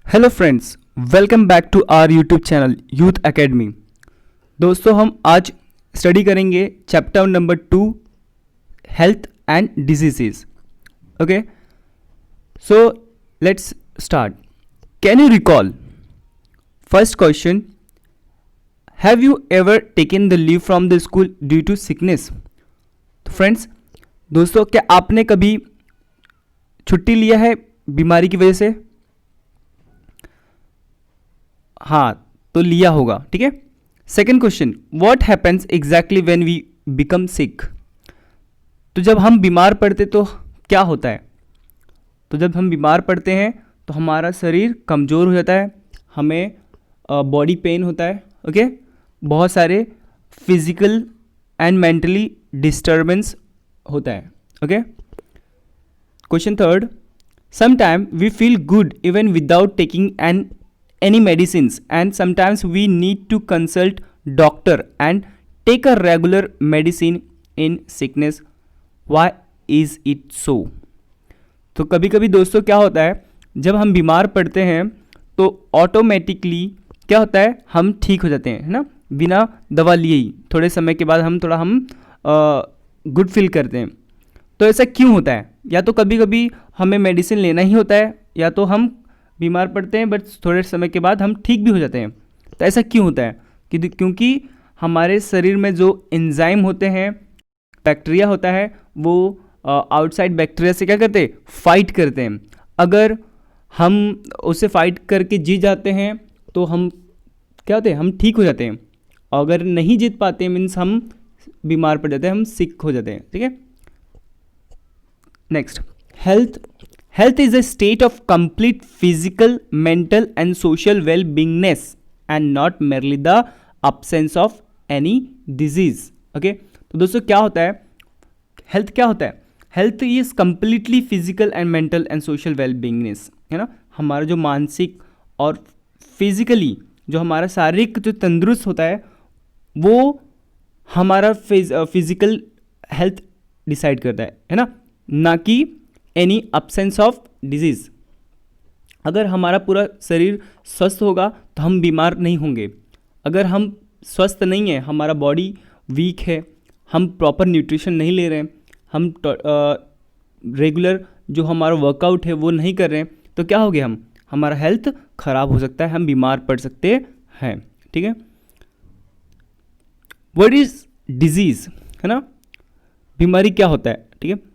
Hello friends, welcome back to our YouTube channel Youth Academy. दोस्तों, हम आज study करेंगे chapter number 2 health and diseases. Okay, so let's start. Can you recall? First question, have you ever taken the leave from the school due to sickness? तो friends, दोस्तों, क्या आपने कभी छुट्टी लिया है बीमारी की वजह से? हाँ, तो लिया होगा। ठीक है। Second question, what happens exactly when we become sick? तो जब हम बीमार पड़ते तो क्या होता है? तो जब हम बीमार पड़ते हैं तो हमारा शरीर कमज़ोर हो जाता है, हमें बॉडी पेन होता है। ओके, बहुत सारे फिजिकल एंड मेंटली डिस्टर्बेंस होता है। Okay. Question third, sometime we feel good even without taking an any medicines and sometimes we need to consult doctor and take a regular medicine in sickness. Why is it so? तो कभी कभी दोस्तों क्या होता है, जब हम बीमार पड़ते हैं तो ऑटोमेटिकली क्या होता है, हम ठीक हो जाते हैं, है ना, बिना दवा लिए ही। थोड़े समय के बाद हम गुड फील करते हैं। तो ऐसा क्यों होता है? या तो कभी कभी हमें मेडिसिन लेना ही होता है, या तो हम बीमार पड़ते हैं बट थोड़े समय के बाद हम ठीक भी हो जाते हैं। तो ऐसा क्यों होता है? क्योंकि हमारे शरीर में जो एंजाइम होते हैं, बैक्टीरिया होता है, वो आउटसाइड बैक्टीरिया से क्या करते हैं, फाइट करते हैं। अगर हम उससे फाइट करके जीत जाते हैं तो हम क्या होते हैं, हम ठीक हो जाते हैं। अगर नहीं जीत पाते मीन्स हम बीमार पड़ जाते हैं, हम सिक हो जाते हैं। ठीक है। Next, Health is a state of complete physical, mental and social well-beingness and not merely the absence of any disease. Okay? तो दोस्तों क्या होता है, हेल्थ क्या होता है? Health is completely physical and mental and social well beingness, है ना। हमारा जो मानसिक और फिजिकली जो हमारा शारीरिक जो तंदुरुस्त होता है वो हमारा फिजिकल हेल्थ डिसाइड करता है ना, ना कि एनी अब्सेंस ऑफ डिजीज़। अगर हमारा पूरा शरीर स्वस्थ होगा तो हम बीमार नहीं होंगे। अगर हम स्वस्थ नहीं हैं, हमारा बॉडी वीक है, हम प्रॉपर न्यूट्रिशन नहीं ले रहे हैं, हम रेगुलर जो हमारा वर्कआउट है वो नहीं कर रहे हैं, तो क्या हो गया, हमारा हेल्थ ख़राब हो सकता है, हम बीमार पड़ सकते हैं। ठीक है। व्हाट इज़ डिजीज़, है ना, बीमारी क्या होता है? ठीक है।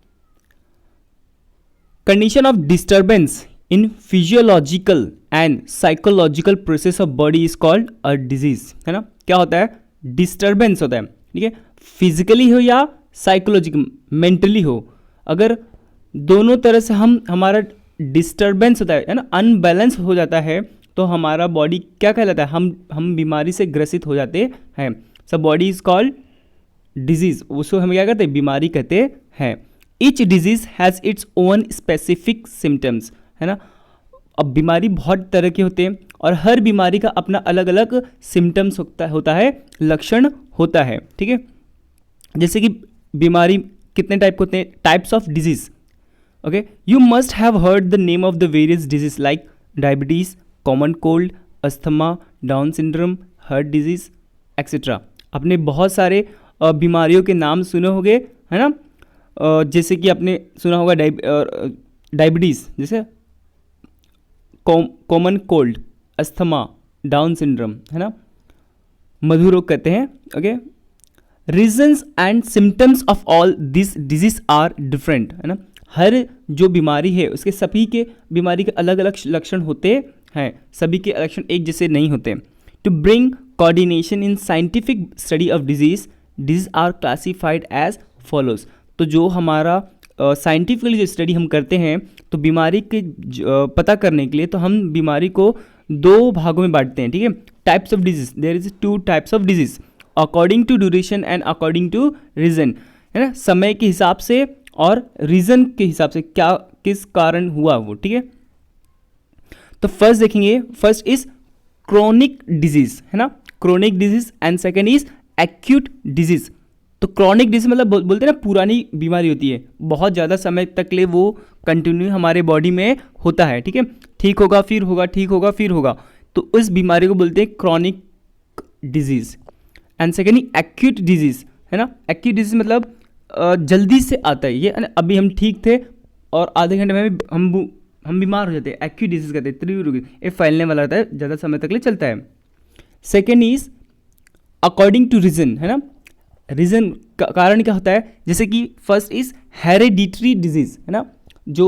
Condition of disturbance in physiological and psychological process of body is called a disease, है ना। क्या होता है? डिस्टर्बेंस होता है। ठीक है, फिजिकली हो या साइकोलॉजिकल मेंटली हो, अगर दोनों तरह से हमारा डिस्टर्बेंस होता है ना, अनबैलेंस हो जाता है, तो हमारा बॉडी क्या कहलाता है, हम बीमारी से ग्रसित हो जाते हैं। सब बॉडी इज कॉल्ड डिजीज, उसको हम क्या कहते हैं, बीमारी कहते हैं। Each disease has its own specific symptoms, है ना। अब बीमारी बहुत तरह के होते हैं और हर बीमारी का अपना अलग अलग सिम्टम्स होता है, लक्षण होता है। ठीक है। जैसे कि बीमारी कितने टाइप के होते हैं, types of disease. Okay, you must have heard the name of the various disease like diabetes, common cold, asthma, down syndrome, heart disease etcetera. आपने बहुत सारे बीमारियों के नाम सुने होंगे, है ना। जैसे कि आपने सुना होगा डायबिटीज़, जैसे common cold, asthma, down syndrome, है ना, मधु रोग कहते हैं। Okay, reasons and symptoms of all this disease are different, है ना। हर जो बीमारी है उसके सभी के बीमारी के अलग अलग लक्षण होते हैं, सभी के लक्षण एक जैसे नहीं होते। To bring coordination in scientific study of disease are classified as follows. तो जो हमारा साइंटिफिकली जो स्टडी हम करते हैं, तो बीमारी के पता करने के लिए तो हम बीमारी को 2 भागों में बांटते हैं। ठीक है, types of disease, there is 2 types of disease, according to duration and according to reason, है ना, समय के हिसाब से और रीजन के हिसाब से, क्या किस कारण हुआ वो। ठीक है। तो फर्स्ट देखेंगे, फर्स्ट इज क्रोनिक डिजीज, है ना, chronic disease, and second is acute disease. तो क्रॉनिक डिजीज मतलब बोलते हैं ना पुरानी बीमारी होती है, बहुत ज़्यादा समय तक ले वो कंटिन्यू हमारे बॉडी में होता है, ठीक है, ठीक होगा फिर होगा, ठीक होगा फिर होगा, तो उस बीमारी को बोलते हैं chronic disease. And secondly acute disease, है ना, एक्यूट डिजीज़ मतलब जल्दी से आता है, ये अभी हम ठीक थे और आधे घंटे में हम बीमार हो जाते हैं, एक्यूट डिजीज़ कहते हैं, तीव्र, ये फैलने वाला रहता है, ज़्यादा समय तक ले चलता है। Second is according to reason, है ना, रीजन का कारण क्या होता है, जैसे कि फर्स्ट इज हेरिडिटरी डिजीज, है ना, जो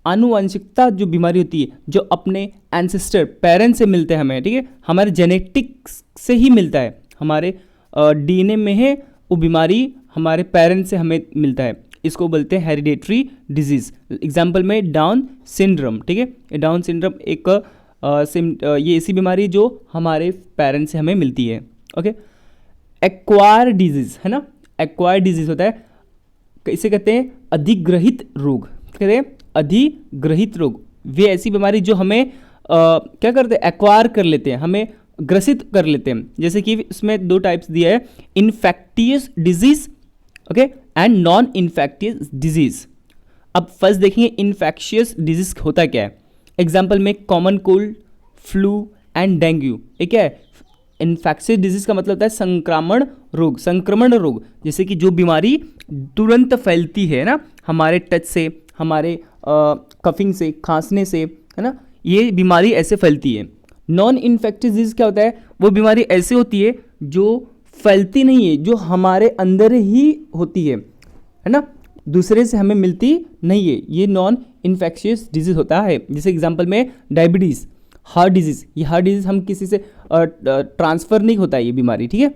आनुवंशिकता जो बीमारी होती है, जो अपने एंसेस्टर पेरेंट्स से मिलते हैं हमें, ठीक है, हमारे जेनेटिक्स से ही मिलता है, हमारे डीएनए में है वो बीमारी, हमारे पेरेंट्स से हमें मिलता है, इसको बोलते हैं हेरिडिटरी डिजीज। एग्जाम्पल में डाउन सिंड्रोम, ठीक है, ये डाउन सिंड्रोम एक ये ऐसी बीमारी जो हमारे पेरेंट्स से हमें मिलती है। ओके, एक्वायर डिजीज, है ना, एक्वायर डिजीज होता है, इसे कहते हैं अधिग्रहित रोग, कहते हैं अधिग्रहित रोग, वे ऐसी बीमारी जो हमें क्या करते हैं, एक्वायर कर लेते हैं, हमें ग्रसित कर लेते हैं, जैसे कि इसमें दो टाइप्स दिया है, infectious disease, okay, and non infectious disease. अब फर्स्ट देखेंगे इन्फेक्शियस डिजीज होता क्या है। एग्जाम्पल में common cold, flu and dengue, ये क्या है, इन्फेक्शियस डिजीज का मतलब होता है संक्रमण रोग, जैसे कि जो बीमारी तुरंत फैलती है ना, हमारे टच से, हमारे कफिंग से, खांसने से, है ना, ये बीमारी ऐसे फैलती है। नॉन इन्फेक्टियस डिजीज क्या होता है, वो बीमारी ऐसे होती है जो फैलती नहीं है, जो हमारे अंदर ही होती है ना, दूसरे से हमें मिलती नहीं है, ये नॉन इन्फेक्शियस डिजीज होता है। जैसे एग्जांपल में डायबिटीज़, हार्ट डिजीज़, ये हार्ट डिजीज़ हम किसी से ट्रांसफ़र नहीं होता है ये बीमारी, ठीक है।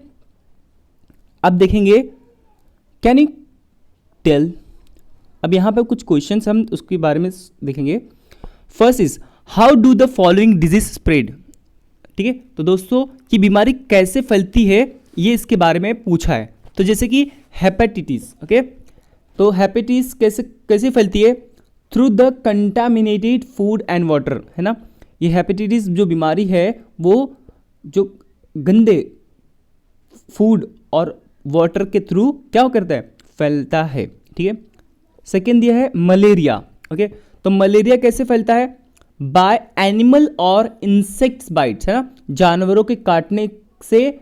अब देखेंगे कैन यू टेल, अब यहाँ पे कुछ क्वेश्चंस हम उसके बारे में देखेंगे। First is how do the following disease spread, ठीक है, तो दोस्तों कि बीमारी कैसे फैलती है ये इसके बारे में पूछा है। तो जैसे कि हेपेटाइटिस, ओके, तो हेपेटाइटिस कैसे फैलती है, through the contaminated food and water, है ना, ये हेपेटाइटिस जो बीमारी है वो जो गंदे फूड और वाटर के थ्रू क्या करता है, फैलता है, ठीक है। सेकेंड दिया है मलेरिया, ओके, तो मलेरिया कैसे फैलता है, बाय एनिमल और इंसेक्ट्स बाइट्स, है ना, जानवरों के काटने से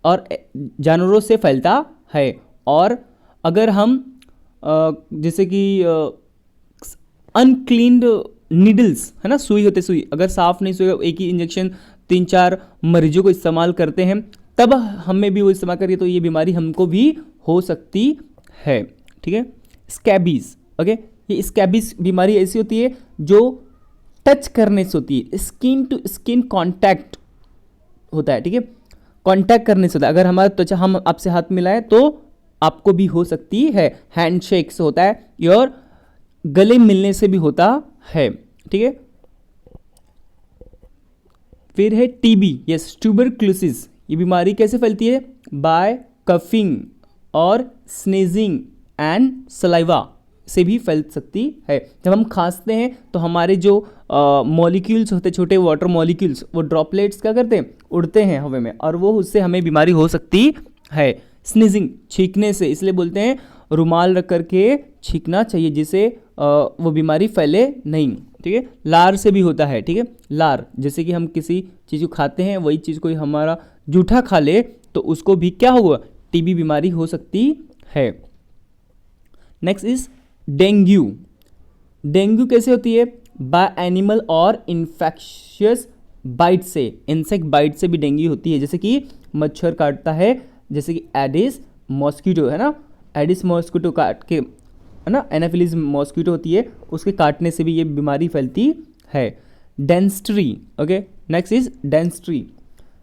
और जानवरों से फैलता है। और अगर हम जैसे कि अनक्लीन्ड नीडल्स, है ना, सुई होते, सुई अगर साफ नहीं, सुई एक ही इंजेक्शन 3-4 मरीजों को इस्तेमाल करते हैं, तब हमें भी वो इस्तेमाल करिए तो ये बीमारी हमको भी हो सकती है, ठीक है। स्कैबीज, ओके, ये स्कैबीज बीमारी ऐसी होती है जो टच करने से होती है, स्किन टू स्किन कांटेक्ट होता है, ठीक है, कांटेक्ट करने से होता है, अगर हमारा त्वचा, हम आपसे हाथ मिलाएं तो आपको भी हो सकती है, हैंडशेक से होता है और गले मिलने से भी होता है, ठीक है। फिर है टीबी, यस, ट्यूबरक्लोसिस, ये बीमारी कैसे फैलती है, बाय कफिंग और स्नेजिंग एंड सलाइवा से भी फैल सकती है। जब हम खांसते हैं तो हमारे जो मॉलिक्यूल्स होते हैं, छोटे वाटर मॉलिक्यूल्स, वो ड्रॉपलेट्स क्या करते हैं, उड़ते हैं हवा में, और वो उससे हमें बीमारी हो सकती है। स्नीजिंग, छींकने से, इसलिए बोलते हैं रुमाल रख करके छींकना चाहिए जिससे वो बीमारी फैले नहीं, ठीक है। लार से भी होता है, ठीक है, लार, जैसे कि हम किसी चीज़ को खाते हैं, वही चीज़ कोई हमारा जूठा खा ले तो उसको भी क्या होगा, टीबी बीमारी हो सकती है। Next is dengue. डेंगू कैसे होती है, बाय एनिमल और इन्फेक्शियस बाइट से, इंसेक्ट बाइट से भी डेंगू होती है, जैसे कि मच्छर काटता है, जैसे कि एडिस मॉस्किटो, है ना, एडिस मॉस्किटो काट के, है ना, एनाफिलिस मॉस्किटो होती है, उसके काटने से भी ये बीमारी फैलती है। डेंस्ट्री, ओके, नेक्स्ट इज डेंस्ट्री,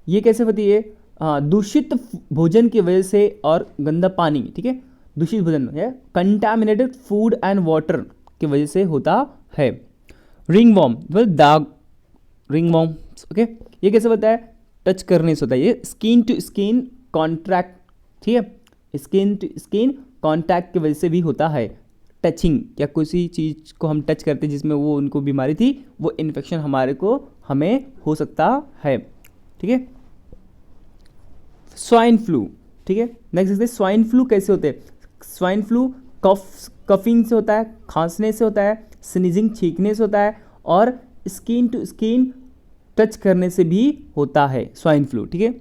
ये कैसे होती है, दूषित भोजन की वजह से और गंदा पानी, ठीक है, दूषित भोजन है, कंटामिनेटेड फूड एंड वाटर की वजह से होता है। रिंग वॉर्म, दाग, रिंग वॉर्म, ओके, ये कैसे होता है, टच करने से होता है, ये स्किन टू स्किन कॉन्ट्रैक्ट, ठीक है, स्किन टू स्किन कॉन्टैक्ट की वजह से भी होता है। टचिंग, या किसी चीज़ को हम टच करते जिसमें वो उनको बीमारी थी, वो इन्फेक्शन हमें हो सकता है, ठीक है। स्वाइन फ्लू, ठीक है। नेक्स्ट देखते हैं स्वाइन फ्लू कैसे होते हैं। स्वाइन फ्लू कफिंग से होता है, खांसने से होता है, स्नीजिंग छींकने से होता है, और स्किन टू स्किन टच करने से भी होता है स्वाइन फ्लू, ठीक है।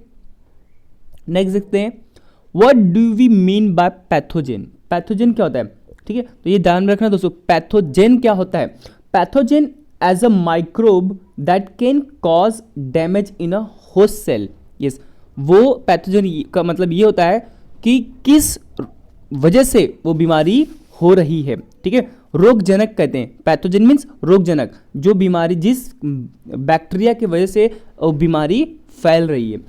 नेक्स्ट देखते हैं what do we mean by pathogen. Pathogen क्या होता है, ठीक है, तो ये ध्यान में रखना दोस्तों। पैथोजेन क्या होता है, pathogen as a microbe that can cause damage in a host cell. Yes, वो पैथोजेन का मतलब ये होता है कि किस वजह से वो बीमारी हो रही है, ठीक है। रोगजनक कहते हैं, पैथोजेन मीन्स रोगजनक, जो बीमारी जिस बैक्टीरिया की वजह से वो बीमारी फैल रही है,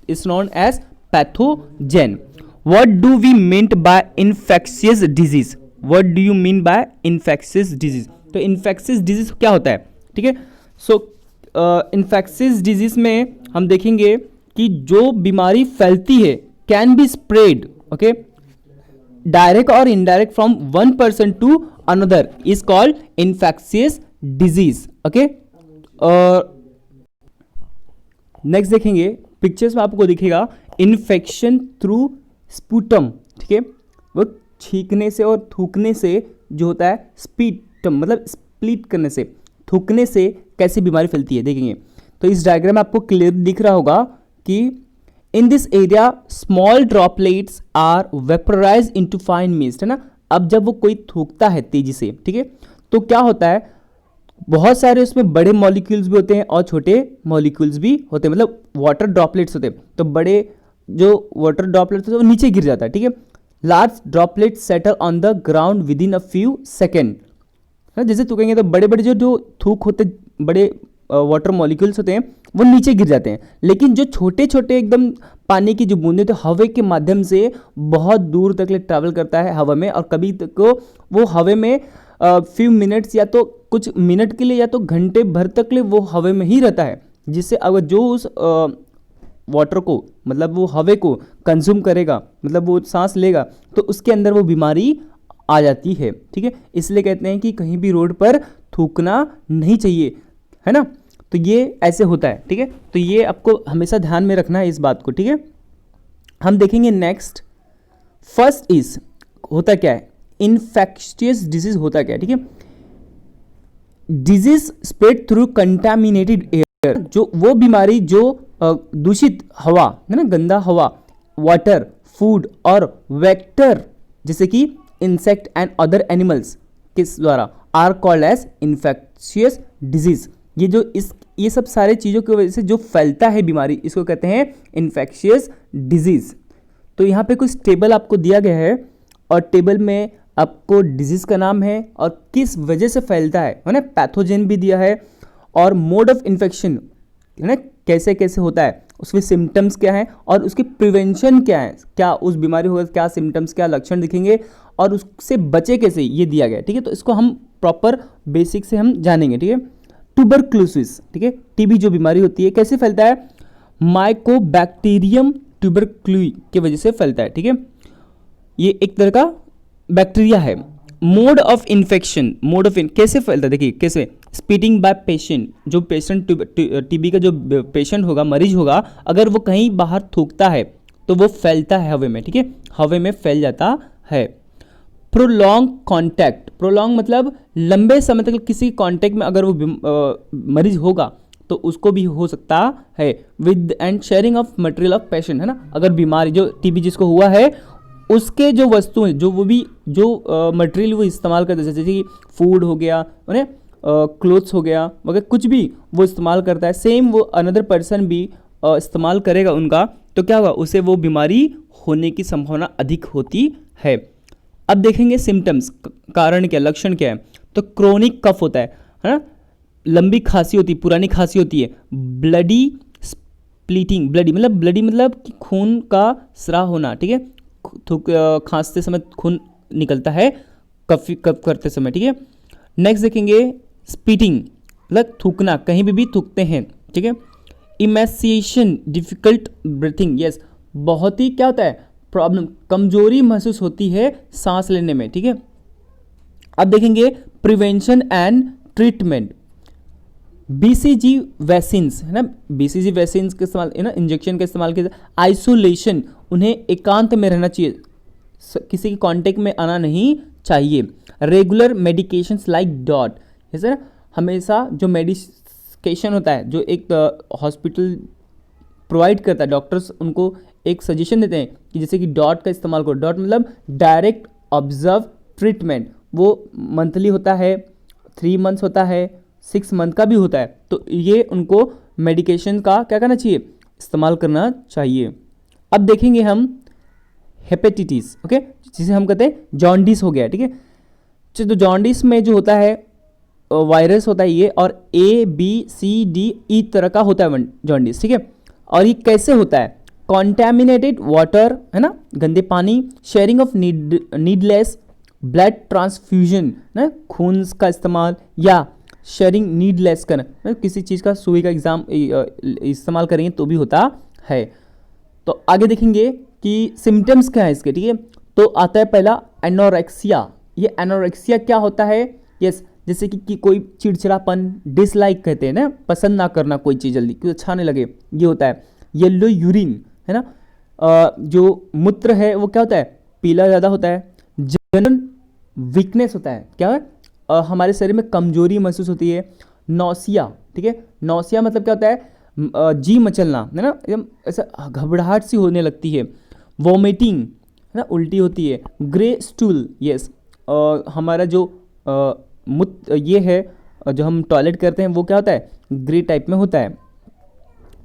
is known as pathogen. What do we mean by infectious disease. What do you mean by infectious disease. तो इन्फेक्शियस डिजीज क्या होता है, ठीक है। सो इन्फेक्शियस डिजीज में हम देखेंगे कि जो बीमारी फैलती है can be spread, okay, direct और indirect from one person to another is called infectious disease, okay. Next देखेंगे पिक्चर्स में आपको दिखेगा इन्फेक्शन थ्रू स्पूटम, ठीक है, वो छींकने से और थूकने से जो होता है, स्पीटम मतलब स्प्लिट करने से, थूकने से कैसे बीमारी फैलती है देखेंगे। तो इस डायग्राम में आपको क्लियर दिख रहा होगा कि in this area small droplets are vaporize into fine mist, है ना। अब जब वो कोई थूकता है तेजी से, ठीक है, तो क्या होता है, बहुत सारे उसमें बड़े मॉलिक्यूल्स भी होते हैं और छोटे मॉलिक्यूल्स भी होते हैं, मतलब वाटर ड्रॉपलेट्स होते हैं। तो बड़े जो वाटर ड्रॉपलेट्स होते हैं वो नीचे गिर जाता है, ठीक है। Large droplets settle on the ground with in a few second. जैसे थूकेंगे तो बड़े बड़े जो थूक होते, बड़े वाटर मॉलिक्यूल्स होते हैं वो नीचे गिर जाते हैं, लेकिन जो छोटे छोटे एकदम पानी की जो बूंदें तो हवा के माध्यम से बहुत दूर तक ले ट्रैवल करता है हवा में, और कभी को वो हवा में फ्यू मिनट्स या तो कुछ मिनट के लिए या तो घंटे भर तक ले वो हवा में ही रहता है, जिससे अगर जो उस वाटर को मतलब वो हवा को कंज्यूम करेगा, मतलब वो सांस लेगा, तो उसके अंदर वो बीमारी आ जाती है, ठीक है। इसलिए कहते हैं कि कहीं भी रोड पर थूकना नहीं चाहिए, है ना। तो ये ऐसे होता है, ठीक है। तो ये आपको हमेशा ध्यान में रखना है इस बात को, ठीक है। हम देखेंगे नेक्स्ट, फर्स्ट इज होता क्या है, इन्फेक्शियस डिजीज होता क्या है, ठीक है। Disease spread through contaminated air, जो वो बीमारी जो दूषित हवा है ना, गंदा हवा, वाटर, फूड और वेक्टर जैसे कि इंसेक्ट एंड अदर एनिमल्स किस द्वारा are called as infectious disease. ये सब सारे चीज़ों की वजह से जो फैलता है बीमारी, इसको कहते हैं इन्फेक्शियस डिजीज। तो यहाँ पे कुछ टेबल आपको दिया गया है, और टेबल में आपको डिजीज का नाम है और किस वजह से फैलता है ना, पैथोजेन भी दिया है, और मोड ऑफ इन्फेक्शन है ना, कैसे कैसे होता है, उसके सिम्टम्स क्या है और उसकी प्रिवेंशन क्या है, क्या उस बीमारी होगा, क्या सिम्टम्स, क्या लक्षण दिखेंगे और उससे बचे कैसे, ये दिया गया है, ठीक है। तो इसको हम प्रॉपर बेसिक से हम जानेंगे, ठीक है। ट्यूबरक्लोसिस, ठीक है, टीबी जो बीमारी होती है कैसे फैलता है, माइकोबैक्टीरियम ट्यूबरक्लुई की वजह से फैलता है, ठीक है। ये एक तरह का बैक्टीरिया है। मोड ऑफ इन्फेक्शन, कैसे फैलता है, देखिए कैसे, स्पीटिंग बाय पेशेंट, जो पेशेंट टीबी का जो पेशेंट होगा, मरीज होगा, अगर वो कहीं बाहर थूकता है तो वो फैलता है हवा में, ठीक है, हवा में फैल जाता है। प्रोलॉन्ग कॉन्टैक्ट, प्रोलॉन्ग मतलब लंबे समय तक किसी कॉन्टैक्ट में अगर वो मरीज होगा तो उसको भी हो सकता है। With and sharing of material of patient, है ना, अगर बीमारी जो टीबी जिसको हुआ है उसके जो वस्तुएं, जो वो भी जो मटेरियल वो इस्तेमाल करते हैं, जैसे कि फूड हो गया, क्लोथ्स हो गया वगैरह, कुछ भी वो इस्तेमाल करता है, सेम वो अनदर पर्सन भी इस्तेमाल करेगा उनका, तो क्या होगा, उसे वो बीमारी होने की संभावना अधिक होती है। अब देखेंगे सिम्टम्स, कारण क्या, लक्षण क्या है। तो क्रोनिक कफ होता है ना, लंबी खांसी होती है, पुरानी खांसी होती है। ब्लडी स्प्लिटिंग, ब्लडी मतलब कि खून का स्राव होना, ठीक है, खांसते समय खून निकलता है, कफ करते समय, ठीक है। नेक्स्ट देखेंगे स्पीटिंग, मतलब थूकना, कहीं भी थूकते हैं, ठीक है। इमेसिएशन, डिफिकल्ट ब्रीथिंग, यस, बहुत ही क्या होता है, प्रॉब्लम, कमजोरी महसूस होती है सांस लेने में, ठीक है। अब देखेंगे prevention and treatment. BCG vaccines है ना, बीसीजी वैक्सीन्स के इस्तेमाल है ना, इंजेक्शन का इस्तेमाल किया। आइसोलेशन, उन्हें एकांत में रहना चाहिए, किसी के कांटेक्ट में आना नहीं चाहिए। रेगुलर मेडिकेशंस लाइक डॉट, जैसे ना हमेशा जो मेडिकेशन होता है जो एक हॉस्पिटल प्रोवाइड करता है, डॉक्टर्स उनको एक सजेशन देते हैं कि जैसे कि डॉट का इस्तेमाल करो। डॉट मतलब डायरेक्ट ऑब्जर्व ट्रीटमेंट, वो मंथली होता है, 3 मंथ्स होता है, 6 मंथ का भी होता है। तो ये उनको मेडिकेशन का क्या करना चाहिए, इस्तेमाल करना चाहिए। अब देखेंगे हम हेपेटाइटिस, ओके, जिसे हम कहते हैं जॉन्डिस हो गया, ठीक है। तो जॉन्डिस में जो होता है वायरस होता है ये, और ABCDE तरह का होता है जॉन्डिस, ठीक है। और ये कैसे होता है, कॉन्टैमिनेटेड वाटर है ना, गंदे पानी, sharing of needless blood transfusion ना, खून का इस्तेमाल, या शेयरिंग नीडलेस करना, किसी चीज़ का सुई का इस्तेमाल करेंगे तो भी होता है। तो आगे देखेंगे कि सिम्टम्स क्या है इसके, ठीक है। तो आता है पहला एनोरेक्सिया। ये एनोरेक्सिया क्या होता है, यस, जैसे कि कोई चिड़चिड़ापन, डिसलाइक कहते हैं ना, पसंद ना करना कोई चीज़ जल्दी, कुछ अच्छा नहीं लगे, ये होता है। येलो यूरिन है ना, जो मूत्र है वो क्या होता है, पीला ज़्यादा होता है। जनरल वीकनेस होता है, क्या है, हमारे शरीर में कमजोरी महसूस होती है। नौसिया, ठीक है, नौसिया मतलब क्या होता है, जी मचलना है ना, एकदम ऐसा घबराहट सी होने लगती है। वोमिटिंग है ना, उल्टी होती है। ग्रे स्टूल, यस, हमारा जो ये है जो हम टॉयलेट करते हैं वो क्या होता है, ग्रे टाइप में होता है।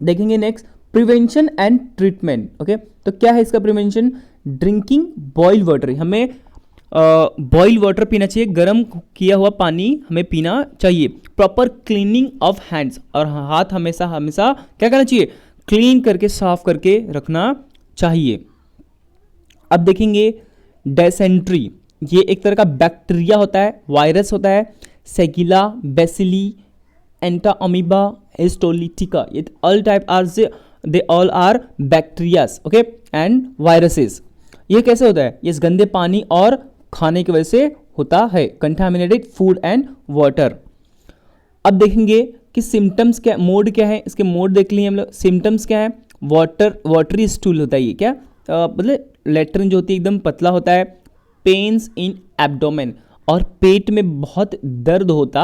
देखेंगे next prevention and treatment, okay. तो क्या है इसका प्रिवेंशन, ड्रिंकिंग बॉइल वाटर, हमें बॉइल वाटर पीना चाहिए, गर्म किया हुआ पानी हमें पीना चाहिए। प्रॉपर क्लीनिंग ऑफ हैंड्स, और हाथ हमेशा हमेशा क्या करना चाहिए, क्लीन करके साफ करके रखना चाहिए। अब देखेंगे डेसेंट्री, ये एक तरह का बैक्टीरिया होता है, वायरस होता है। Shigella, bacilli, Entamoeba, histolytica, ये all type are they all are bacterias, okay, and viruses. ये कैसे होता है, ये गंदे पानी और खाने की वजह से होता है, कंटामिनेटेड फूड एंड वाटर। अब देखेंगे कि सिम्टम्स क्या, मोड क्या है, इसके मोड देख लिए हम लोग। सिम्टम्स क्या है, वाटरी स्टूल होता है, ये क्या मतलब लेट्रिन जो होती है एकदम पतला होता है। पेन्स इन एब्डोमेन, और पेट में बहुत दर्द होता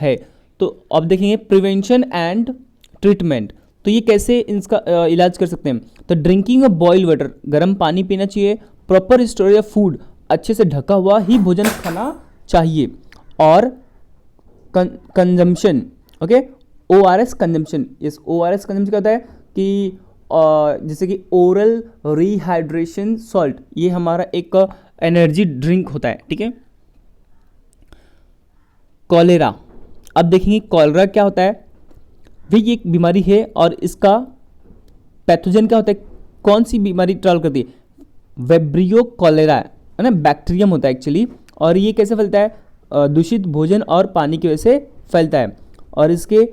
है। तो अब देखेंगे प्रिवेंशन एंड ट्रीटमेंट, तो ये कैसे इसका इलाज कर सकते हैं। तो ड्रिंकिंग ऑफ बॉइल्ड वाटर, गर्म पानी पीना चाहिए। प्रॉपर स्टोरेज ऑफ फूड, अच्छे से ढका हुआ ही भोजन खाना चाहिए। और consumption, okay, ORS consumption, yes, ORS consumption क्या होता है कि जैसे कि ओरल रिहाइड्रेशन सॉल्ट, ये हमारा एक एनर्जी ड्रिंक होता है, ठीक है। कॉलेरा, अब देखेंगे कॉलेरा क्या होता है, भी एक बीमारी है, और इसका पैथोजन क्या होता है, कौन सी बीमारी ट्रैवल करती है, वेब्रियो कॉलेरा है ना, बैक्टीरियम होता है एक्चुअली। और ये कैसे फैलता है, दूषित भोजन और पानी की वजह से फैलता है। और इसके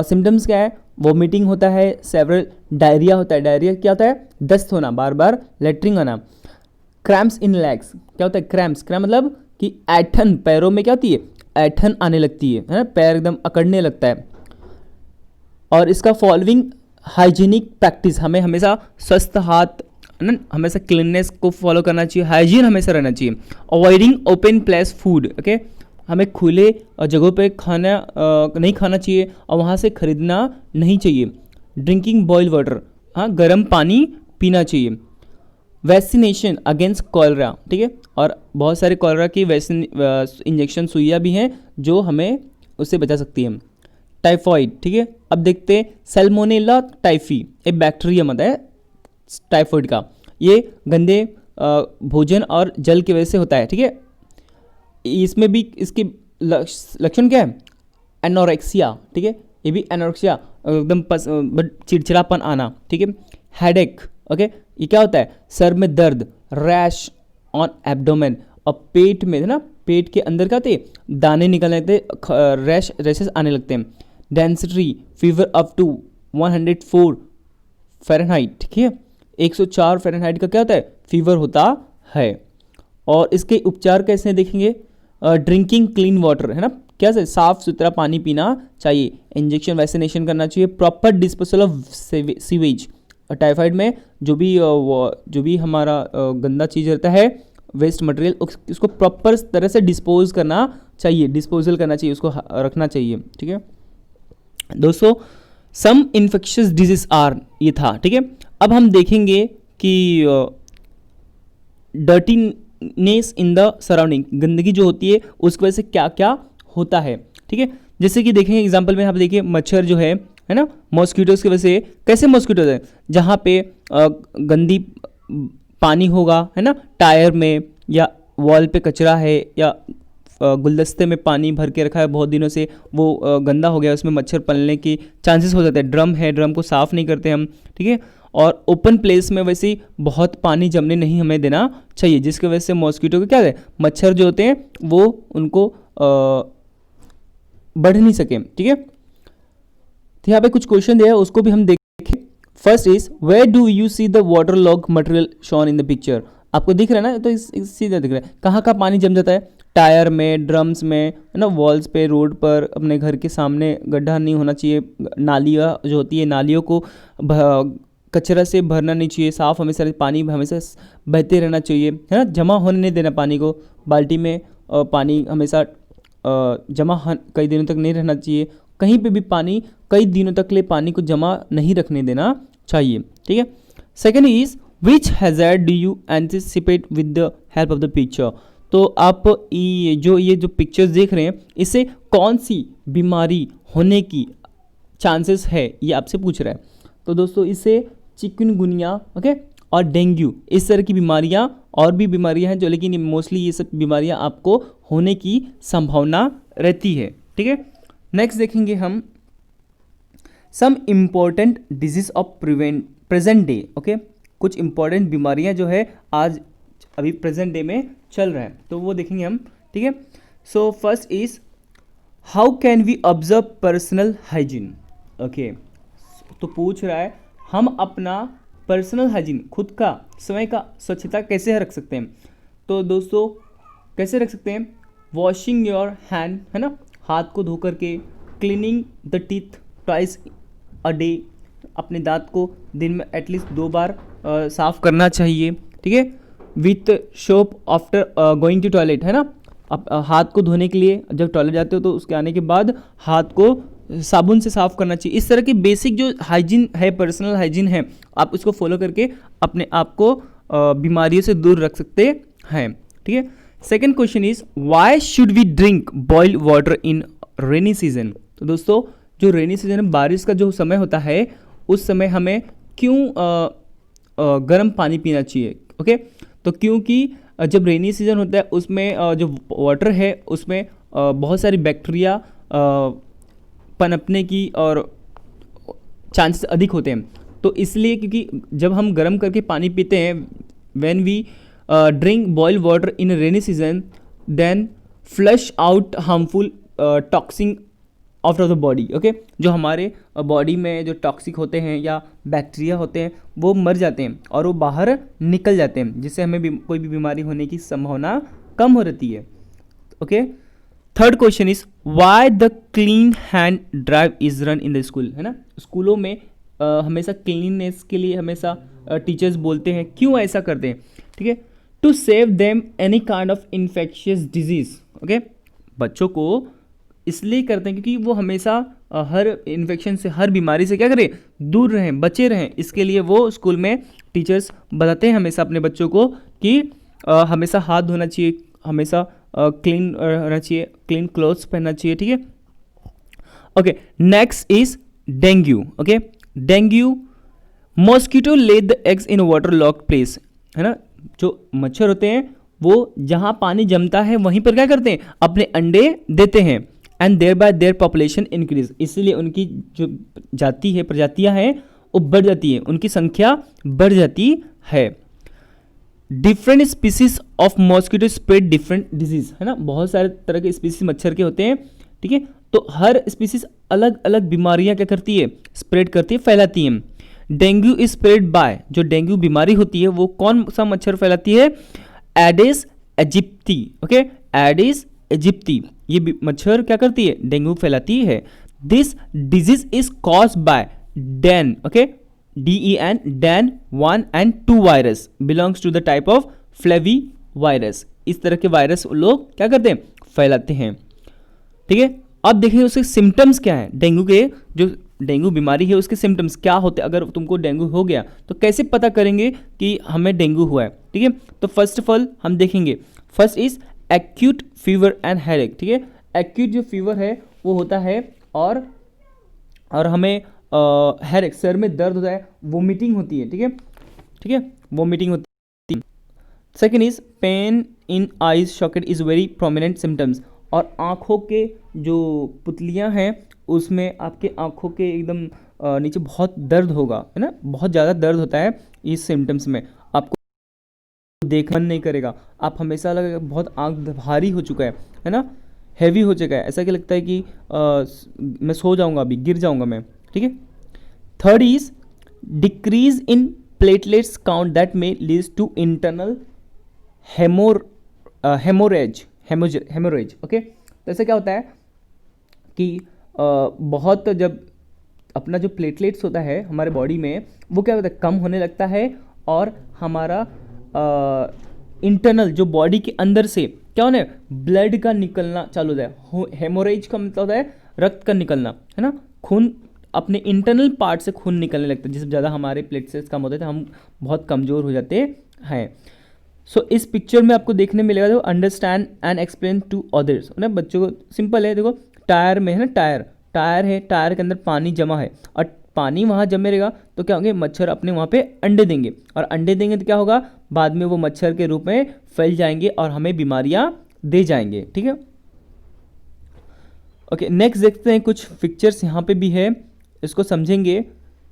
सिम्टम्स क्या है, वोमिटिंग होता है, सेवरल डायरिया होता है। डायरिया क्या होता है, दस्त होना, बार बार लेटरिंग आना। क्रैम्प्स इन लेग्स, क्या होता है, क्रैम्प्स, क्रैम्प मतलब कि ऐठन, पैरों में क्या होती है, ऐठन आने लगती है ना, पैर एकदम अकड़ने लगता है। और इसका फॉलोइंग हाइजीनिक प्रैक्टिस, हमें हमेशा स्वस्थ हाथ ना, हमेशा क्लीननेस को फॉलो करना चाहिए, हाइजीन हमेशा रहना चाहिए। Avoiding open place food, okay, हमें खुले जगहों पे खाना नहीं खाना चाहिए, और वहाँ से खरीदना नहीं चाहिए। ड्रिंकिंग बॉइल वाटर, हाँ, गर्म पानी पीना चाहिए। वैक्सीनेशन अगेंस्ट कॉलरा, ठीक है, और बहुत सारे कॉलरा की वैक्सीन इंजेक्शन सुइयाँ भी हैं जो हमें उससे बचा सकती हैं। टाइफॉइड, ठीक है। अब देखते हैं सैल्मोनेला टाइफी, एक बैक्टीरिया होता है टाइफॉइड का, ये गंदे भोजन और जल की वजह से होता है, ठीक है। इसमें भी इसके लक्षण क्या है, एनोरेक्सिया, ठीक है, ये भी एनोरेक्सिया, एकदम चिड़चिड़ापन आना, ठीक है। हेडेक, ओके, ये क्या होता है, सर में दर्द। रैश ऑन एब्डोमेन, और पेट में है ना, पेट के अंदर क्या होते हैं, दाने निकलने लगते हैं, रैशेस आने लगते हैं। Density, fever up to 104 Fahrenheit, ठीक है, 104 फ़ारेनहाइट का क्या होता है, फीवर होता है। और इसके उपचार कैसे देखेंगे, ड्रिंकिंग क्लीन वाटर है ना, क्या से साफ सुथरा पानी पीना चाहिए, इंजेक्शन वैक्सीनेशन करना चाहिए, proper disposal of sewage, typhoid में जो भी हमारा गंदा चीज़ रहता है, वेस्ट मटेरियल, उसको प्रॉपर तरह से डिस्पोजल करना चाहिए, उसको रखना चाहिए। ठीक है दोस्तों, सम इन्फेक्शियस डिजीज आर, ये था। ठीक है, अब हम देखेंगे कि डर्टीनेस इन द सराउंडिंग, गंदगी जो होती है उसकी वजह से क्या क्या होता है। ठीक है, जैसे कि देखेंगे एग्जांपल में, आप देखिए मच्छर जो है ना, मॉस्किटोज की वजह से, कैसे मॉस्किटोज है, जहाँ पे गंदी पानी होगा, है ना, टायर में या वॉल पे कचरा है या गुलदस्ते में पानी भर के रखा है बहुत दिनों से, वो गंदा हो गया, उसमें मच्छर पलने की चांसेस हो जाते हैं। ड्रम है, ड्रम को साफ़ नहीं करते हम। ठीक है, और ओपन प्लेस में वैसे ही बहुत पानी जमने नहीं हमें देना चाहिए, जिसकी वजह से मॉस्किटो के क्या है, मच्छर जो होते हैं वो उनको बढ़ नहीं सके। ठीक है, तो यहाँ पे कुछ क्वेश्चन दिया है, उसको भी हम देखें। First is, where do you see the water log material shown in the picture. आपको दिख रहा है ना, तो सीधा दिख रहा है, कहाँ का पानी जम जाता है, टायर में, ड्रम्स में, है ना, वॉल्स पे, रोड पर, अपने घर के सामने गड्ढा नहीं होना चाहिए, नालियाँ जो होती है, नालियों को कचरा से भरना नहीं चाहिए, साफ़ हमेशा पानी हमेशा बहते रहना चाहिए, है ना, जमा होने नहीं देना पानी को, बाल्टी में पानी हमेशा जमा कई दिनों तक नहीं रहना चाहिए, कहीं पे भी पानी कई दिनों तक ले पानी को जमा नहीं रखने देना चाहिए। ठीक है, second is, which hazard do you anticipate with the help of the picture. तो आप ये जो पिक्चर्स देख रहे हैं, इससे कौन सी बीमारी होने की चांसेस है, ये आपसे पूछ रहा है। तो दोस्तों, इससे चिकनगुनिया, ओके, और डेंगू, इस तरह की बीमारियां, और भी बीमारियां हैं जो, लेकिन मोस्टली ये सब बीमारियां आपको होने की संभावना रहती है। ठीक है, नेक्स्ट देखेंगे हम some important disease of present day. Okay, कुछ इंपॉर्टेंट बीमारियां जो है आज अभी प्रेजेंट डे में चल रहा है, तो वो देखेंगे हम। ठीक है, so first is, how can we observe personal hygiene. Okay, तो पूछ रहा है हम अपना पर्सनल हाइजीन, खुद का स्वयं का स्वच्छता कैसे रख सकते हैं। तो दोस्तों, कैसे रख सकते हैं, वॉशिंग योर हैंड, है ना, हाथ को धो करके, cleaning the teeth twice a day, अपने दांत को दिन में एटलीस्ट 2 बार साफ करना चाहिए। ठीक है, with soap after going to toilet, है ना, अब हाथ को धोने के लिए जब टॉयलेट जाते हो तो उसके आने के बाद हाथ को साबुन से साफ करना चाहिए। इस तरह की बेसिक जो हाइजीन है, पर्सनल हाइजीन है, आप उसको फॉलो करके अपने आप को बीमारियों से दूर रख सकते हैं। ठीक है, second question is, why should we drink boiled water in rainy season. तो दोस्तों, जो रेनी सीजन में बारिश का जो समय होता है, उस समय हमें क्यों गर्म पानी पीना चाहिए। ओके, तो क्योंकि जब रेनी सीजन होता है उसमें जो वाटर है उसमें बहुत सारी बैक्टीरिया पनपने की और चांसेस अधिक होते हैं। तो इसलिए, क्योंकि जब हम गर्म करके पानी पीते हैं, when we drink boiled water in rainy season, then flush out harmful toxin out of the body. Okay, जो हमारे बॉडी में जो टॉक्सिक होते हैं या बैक्टीरिया होते हैं वो मर जाते हैं और वो बाहर निकल जाते हैं, जिससे हमें कोई भी बीमारी होने की संभावना कम हो रहती है। Okay, third question is, why the clean hand drive is run in the school, है ना, स्कूलों में हमेशा क्लीननेस के लिए हमेशा टीचर्स बोलते हैं, क्यों ऐसा करते हैं। ठीक है, to save them any kind of infectious disease. Okay, बच्चों को इसलिए करते हैं क्योंकि वो हमेशा हर इन्फेक्शन से, हर बीमारी से क्या करें, दूर रहें, बचे रहें। इसके लिए वो स्कूल में टीचर्स बताते हैं हमेशा अपने बच्चों को कि हमेशा हाथ धोना चाहिए, हमेशा क्लीन रहना चाहिए, क्लीन क्लोथ्स पहनना चाहिए। ठीक है, okay, next is dengue. Okay, dengue, mosquito lay the eggs in water locked place, है ना, जो मच्छर होते हैं वो जहाँ पानी जमता है वहीं पर क्या करते हैं, अपने अंडे देते हैं, and thereby their population increase, इसलिए उनकी जो जाति है, प्रजातियां हैं, वो बढ़ जाती है, उनकी संख्या बढ़ जाती है। Different species of mosquito spread different disease, है ना, बहुत सारे तरह के स्पीसीज मच्छर के होते हैं। ठीक है, तो हर स्पीसीज अलग अलग बीमारियां क्या करती है, स्प्रेड करती है, फैलाती हैं। डेंगू इज स्प्रेड बाय, जो डेंगू बीमारी होती है वो कौन सा मच्छर फैलाती है, Aedes aegypti. Okay, Aedes aegypti, ये मच्छर क्या करती है, डेंगू फैलाती है। This disease is cause by DEN, okay, DEN, DEN 1 and 2 virus belongs to the type of flavivirus. इस तरह के वायरस लोग क्या करते हैं, फैलाते हैं, ठीक है। अब देखिए उसके सिम्टम्स क्या हैं, डेंगू के जो डेंगू बीमारी है उसके सिम्टम्स क्या होते हैं। अगर तुमको डेंगू हो गया तो कैसे पता करेंगे कि हमें डेंगू हुआ है, ठीक है। तो फर्स्ट ऑफ ऑल हम देखेंगे, first is acute fever and headache, ठीक है। एक्यूट जो फीवर है वो होता है और हमें हेडेक, सर में दर्द होता है, वोमिटिंग होती है, ठीक है, ठीक है, वोमिटिंग होती है। Second is pain in eyes socket is very prominent symptoms, और आँखों के जो पुतलियाँ हैं उसमें आपके आँखों के एकदम नीचे बहुत दर्द होगा, है ना, बहुत ज़्यादा दर्द होता है इस सिम्टम्स में। आपको देखना मन नहीं करेगा, आप हमेशा लगेगा बहुत आँख भारी हो चुका है ना, हैवी हो चुका है, ऐसा क्या लगता है कि मैं सो जाऊंगा, अभी गिर जाऊंगा मैं, ठीक है। Third is decrease in platelets count that may leads to internal haemorrhage, okay. तो ऐसा क्या होता है कि बहुत जब अपना जो प्लेटलेट्स होता है हमारे बॉडी में वो क्या होता है, कम होने लगता है, और हमारा इंटरनल जो बॉडी के अंदर से क्या होना है, ब्लड का निकलना चालू होता है। हेमोरेज का मतलब होता है रक्त का निकलना, है ना, खून अपने इंटरनल पार्ट से खून निकलने लगता है। जिस ज़्यादा हमारे प्लेटलेट्स कम होते हैं तो हम बहुत कमज़ोर हो जाते हैं। सो इस पिक्चर में आपको देखने मिलेगा, देखो, understand and explain to others, ना बच्चों को सिंपल है। देखो टायर में है ना, टायर है, टायर के अंदर पानी जमा है, और पानी वहाँ जमे रहेगा तो क्या होंगे, मच्छर अपने वहाँ पे अंडे देंगे, और अंडे देंगे तो क्या होगा, बाद में वो मच्छर के रूप में फैल जाएंगे और हमें बीमारियाँ दे जाएंगे, ठीक है। ओके, नेक्स्ट देखते हैं, कुछ पिक्चर्स यहाँ पे भी है, इसको समझेंगे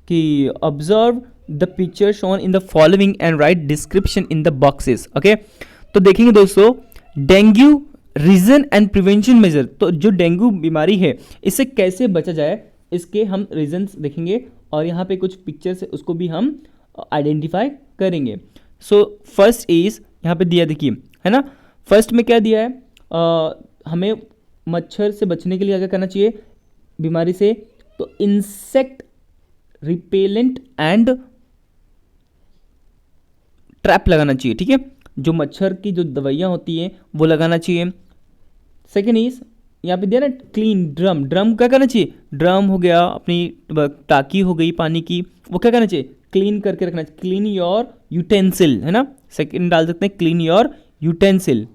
कि observe the picture shown in the following and write description in the boxes, okay. तो देखेंगे दोस्तों, dengue reason and prevention measure, तो जो डेंगू बीमारी है इससे कैसे बचा जाए इसके हम रीजंस देखेंगे, और यहाँ पे कुछ पिक्चर्स है उसको भी हम आइडेंटिफाई करेंगे। सो फर्स्ट इज यहाँ पे दिया, देखिए, है ना, फर्स्ट में क्या दिया है, हमें मच्छर से बचने के लिए क्या करना चाहिए बीमारी से, तो इंसेक्ट रिपेलेंट एंड ट्रैप लगाना चाहिए, ठीक है। जो मच्छर की जो दवाइयाँ होती हैं वो लगाना चाहिए। सेकेंड इज यहाँ पे दिया ना, क्लीन ड्रम क्या करना चाहिए, ड्रम हो गया, अपनी टाकी हो गई पानी की, वो क्या करना चाहिए, क्लीन करके रखना चाहिए, क्लीन योर यूटेंसिल, है ना, सेकेंड डाल सकते हैं, क्लीन योर यूटेंसिल।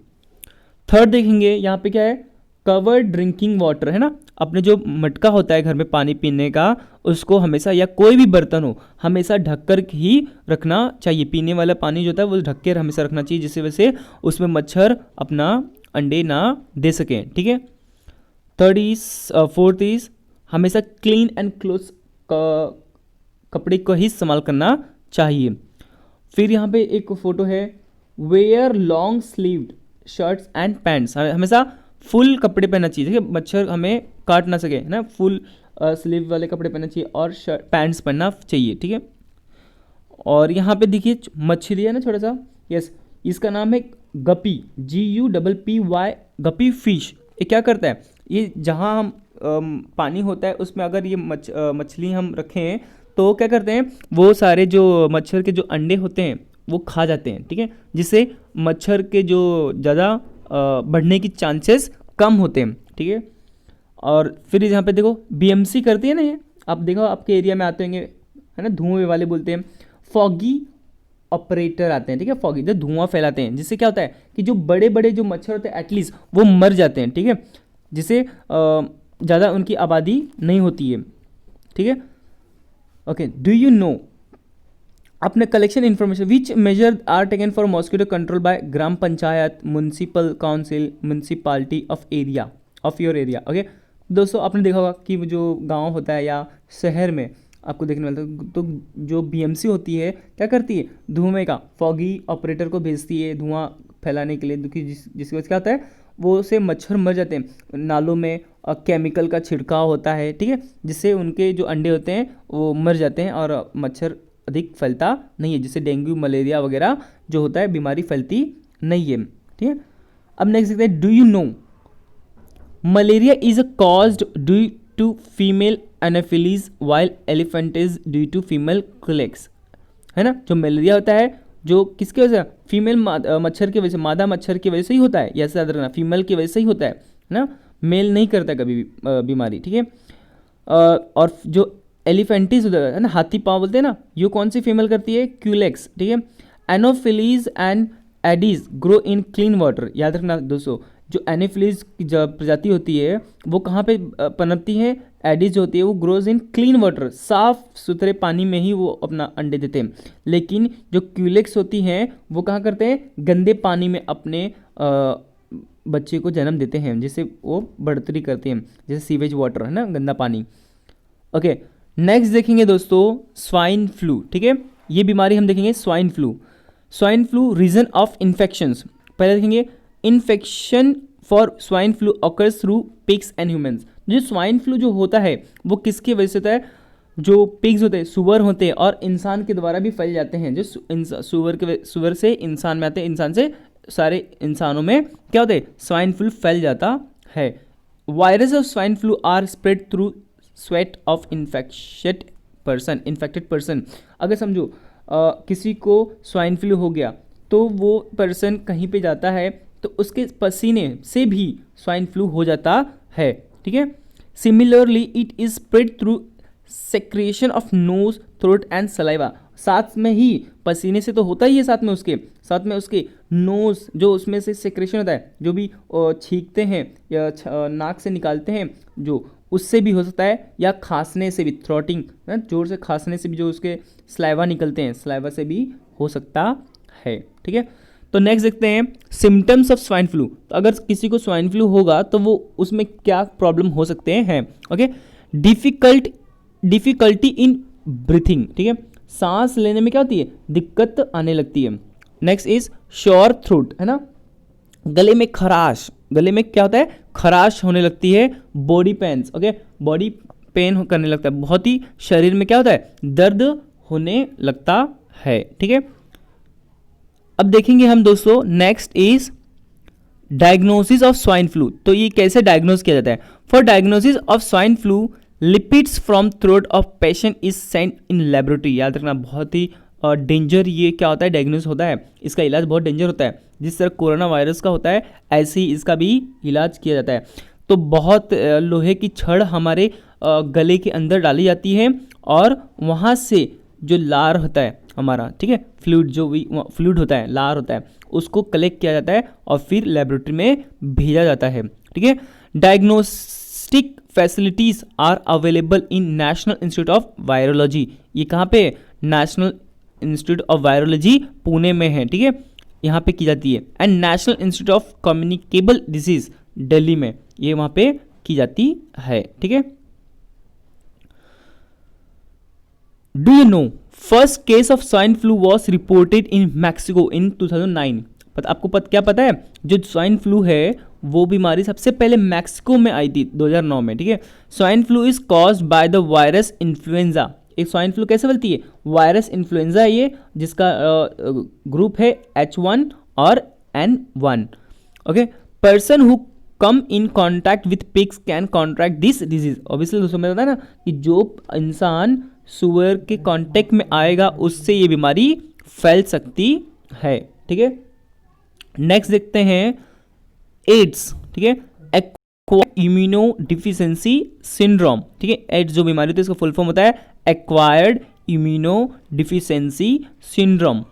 थर्ड देखेंगे यहाँ पे क्या है, कवर्ड ड्रिंकिंग वाटर, है ना, अपने जो मटका होता है घर में पानी पीने का उसको हमेशा, या कोई भी बर्तन हो, हमेशा ढककर ही रखना चाहिए। पीने वाला पानी जो होता है वो ढक के हमेशा रखना चाहिए, जिससे वजह से उसमें मच्छर अपना अंडे ना दे सकें, ठीक है। फोर्थ इज हमेशा क्लीन एंड क्लोज कपड़े को ही इस्तेमाल करना चाहिए। फिर यहाँ पे एक फ़ोटो है, wear long sleeved shirts and pants, हमेशा फुल कपड़े पहनना चाहिए, ठीक है, मच्छर हमें काट ना सके, है ना, फुल स्लीव वाले कपड़े पहनना चाहिए, और शर्ट पैंट्स पहनना चाहिए, ठीक है। और यहाँ पे देखिए मछली है ना, छोटा सा, यस, इसका नाम है गपी, GUPPY, गपी फिश। ये क्या करता है, ये जहाँ हम पानी होता है उसमें अगर ये मछली हम रखें तो क्या करते हैं, वो सारे जो मच्छर के जो अंडे होते हैं वो खा जाते हैं, ठीक है, जिससे मच्छर के जो ज़्यादा बढ़ने की चांसेस कम होते हैं, ठीक है। और फिर यहाँ पे देखो BMC करती है ना, ये आप देखो आपके एरिया में आते होंगे, है ना, धुएं वाले बोलते हैं, फॉगी ऑपरेटर आते हैं, ठीक है, फॉगी जो धुआं फैलाते हैं, जिससे क्या होता है कि जो बड़े बड़े जो मच्छर होते हैं एटलीस्ट वो मर जाते हैं, ठीक है, जिससे ज़्यादा उनकी आबादी नहीं होती है, ठीक है। ओके, डू यू नो, अपने collection information, which measure are taken for mosquito control by gram panchayat, municipal council, municipality of area of your area, okay. दोस्तों आपने देखा होगा कि जो गांव होता है या शहर में आपको देखने मिलता है, तो जो BMC होती है क्या करती है, धुएं का फॉगी ऑपरेटर को भेजती है धुआं फैलाने के लिए, जिसकी वजह से क्या होता है, वो से मच्छर मर जाते हैं। नालों में केमिकल का छिड़काव होता है, ठीक है, जिससे उनके जो अंडे होते हैं वो मर जाते हैं और मच्छर अधिक फैलता नहीं है, जिससे डेंगू मलेरिया वगैरह जो होता है बीमारी फैलती नहीं है, ठीक है। अब नेक्स्ट देखते हैं, do you know malaria is caused due to female anopheles while elephantiasis due to female culex, है ना। जो मलेरिया होता है जो किसकी वजह से, फीमेल मच्छर की वजह से, मादा मच्छर की वजह से ही होता है, ऐसे याद रखना, फीमेल की वजह से ही होता है ना, मेल नहीं करता कभी भी बीमारी, ठीक है। और जो एलिफेंटिस होता है ना, हाथी पाँव बोलते हैं ना, ये कौन सी फीमेल करती है, क्यूलेक्स, ठीक है। Anopheles and Aedes grow in clean water, याद रखना दोस्तों, जो एनोफिलीज की प्रजाति होती है वो कहाँ पे पनपती है, एडीज जो होती है वो ग्रोज इन क्लीन वाटर, साफ सुथरे पानी में ही वो अपना अंडे देते हैं। लेकिन जो क्यूलेक्स होती हैं वो कहाँ करते हैं, गंदे पानी में अपने बच्चे को जन्म देते हैं, जिससे वो बढ़ोतरी करते हैं, जैसे सीवेज वाटर है ना, गंदा पानी। ओके, नेक्स्ट देखेंगे दोस्तों स्वाइन फ्लू, ठीक है। ये बीमारी हम देखेंगे swine flu. Swine flu reason of infections, पहले देखेंगे infection for swine flu occurs through pigs and humans. जो स्वाइन फ्लू जो होता है वो किसकी वजह से होता है, जो पिग्स होते हैं, सुअर होते हैं, और इंसान के द्वारा भी फैल जाते हैं, जो सुअर से इंसान में आते हैं, इंसान से सारे इंसानों में क्या होते हैं, स्वाइन फ्लू फैल जाता है। Virus of swine flu are spread through sweat of infected person. अगर समझो किसी को स्वाइन फ्लू हो गया तो वो पर्सन कहीं पे जाता है तो उसके पसीने से भी स्वाइन फ्लू हो जाता है, ठीक है। Similarly it is spread through secretion of nose, throat and saliva. साथ में ही पसीने से तो होता ही है, साथ में उसके नोज, जो उसमें से सेक्रेशन होता है, जो भी छींकते हैं या नाक से निकालते हैं, जो उससे भी हो सकता है, या खांसने से भी, थ्रोटिंग ना, जोर से खांसने से भी जो उसके स्लाइवा निकलते हैं, स्लाइवा से भी हो सकता है, ठीक है। तो नेक्स्ट देखते हैं सिम्टम्स ऑफ स्वाइन फ्लू। तो अगर किसी को स्वाइन फ्लू होगा तो वो उसमें क्या प्रॉब्लम हो सकते हैं, ओके। डिफिकल्टी इन ब्रीथिंग, ठीक है, सांस लेने में क्या होती है, दिक्कत आने लगती है। नेक्स्ट इज श्योर थ्रोट, है ना, गले में खराश, गले में क्या होता है, खराश होने लगती है। Body pens, okay, body pain करने लगता है, बहुत ही शरीर में क्या होता है, दर्द होने लगता है, ठीक है। अब देखेंगे हम दोस्तों next is diagnosis of swine flu. तो ये कैसे डायग्नोस किया जाता है। For diagnosis of swine flu lipids from throat of patient is sent in laboratory. याद रखना, बहुत ही डेंजर ये क्या होता है, डायग्नोस होता है, इसका इलाज बहुत डेंजर होता है। जिस तरह कोरोना वायरस का होता है ऐसे ही इसका भी इलाज किया जाता है। तो बहुत लोहे की छड़ हमारे गले के अंदर डाली जाती है और वहाँ से जो लार होता है हमारा, ठीक है, फ्लूइड, जो भी फ्लूइड होता है, लार होता है, उसको कलेक्ट किया जाता है और फिर लेबोरेटरी में भेजा जाता है, ठीक है। Diagnostic facilities are available in National Institute of Virology. ये कहाँ पे, National Institute of Virology Pune में है, ठीक है, यहाँ पे की जाती है। And National Institute of Communicable Disease Delhi में, ये वहाँ पे की जाती है, ठीक है। Do you know first case of swine flu was reported in Mexico in 2009। आपको क्या पता है, जो स्वाइन फ्लू है वो बीमारी सबसे पहले मैक्सिको में आई थी 2009 में, ठीक है। Swine flu is caused by the virus influenza. एक स्वाइन फ्लू कैसे फैलती है, वायरस इन्फ्लुएंजा है ये, जिसका ग्रुप है H1 और N1, okay. Person who come in contact with pigs can contract this disease. Obviously दोस्तों में बताया ना कि जो इंसान सुअर के कांटेक्ट में आएगा उससे ये बीमारी फैल सकती है, ठीक है। नेक्स्ट देखते हैं एड्स, ठीक है, एक्वायर्ड इम्यूनो डिफिशियंसी सिंड्रोम, ठीक है। एड्स जो बीमारी होती है इसका फुल फॉर्म होता है एक्वायर्ड इम्यूनो डिफिशियंसी सिंड्रोम।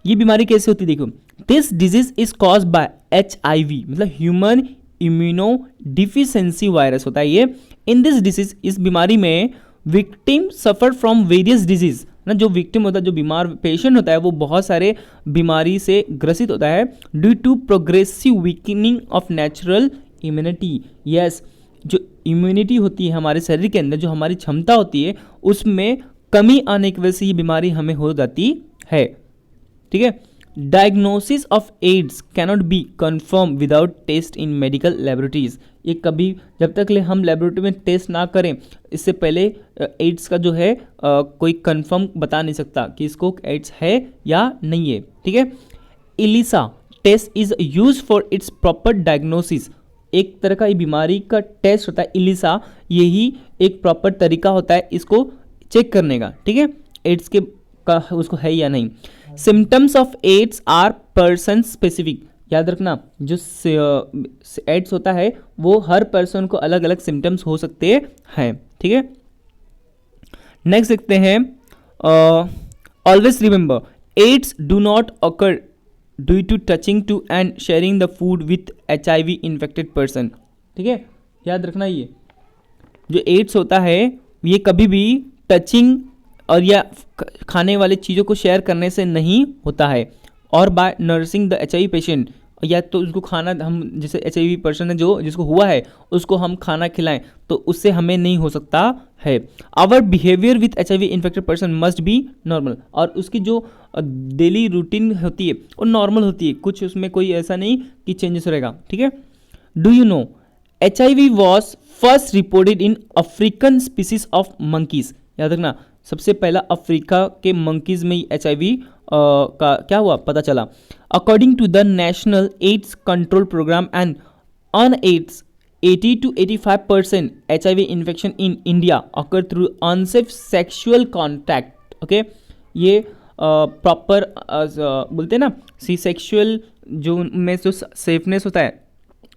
ये बीमारी कैसे होती है, देखो, this disease is caused by HIV, मतलब ह्यूमन इम्यूनो डिफिशियंसी वायरस होता है ये। इन दिस डिजीज, इस बीमारी में victim suffer from various disease ना, जो विक्टिम होता है, जो बीमार पेशेंट होता है, वो बहुत सारे बीमारी से ग्रसित होता है due to progressive weakening of natural immunity. Yes, जो इम्यूनिटी होती है हमारे शरीर के अंदर, जो हमारी क्षमता होती है, उसमें कमी आने की वजह से ये बीमारी हमें हो जाती है, ठीक है। Diagnosis of AIDS cannot be confirm without test in medical laboratories. ये कभी, जब तक ले हम लेबोरेटरी में टेस्ट ना करें, इससे पहले एड्स का जो है कोई कंफर्म बता नहीं सकता कि इसको एड्स है या नहीं है, ठीक है। ELISA test is use for its proper diagnosis एक तरह का ये बीमारी का टेस्ट होता है इलिसा, यही एक प्रॉपर तरीका होता है इसको चेक करने का, ठीक है, एड्स के का उसको है या नहीं। Symptoms of AIDS are person specific, याद रखना जो एड्स होता है वो हर पर्सन को अलग अलग सिम्टम्स हो सकते हैं, ठीक है। नेक्स्ट देखते हैं, always remember AIDS do not occur due to touching to and sharing the food with HIV infected person, ठीक है, याद रखना ये जो एड्स होता है ये कभी भी टचिंग और या खाने वाले चीज़ों को शेयर करने से नहीं होता है, और by nursing the HIV patient, या तो उसको खाना हम जैसे HIV पर्सन है जो जिसको हुआ है उसको हम खाना खिलाएं तो उससे हमें नहीं हो सकता है। Our behaviour with HIV infected person must be normal, और उसकी जो डेली रूटीन होती है वो नॉर्मल होती है, कुछ उसमें कोई ऐसा नहीं कि चेंजेस रहेगा, ठीक है। Do you no HIV was first reported in African species of monkeys, याद रखना सबसे पहला अफ्रीका के मंकीज में HIV का क्या हुआ पता चला। According to the national AIDS control programme and on AIDS 80 to 85% HIV infection in India occur through unsafe sexual contact, okay, ये प्रॉपर बोलते हैं ना सी सेक्सुअल जो में जो सेफनेस होता है,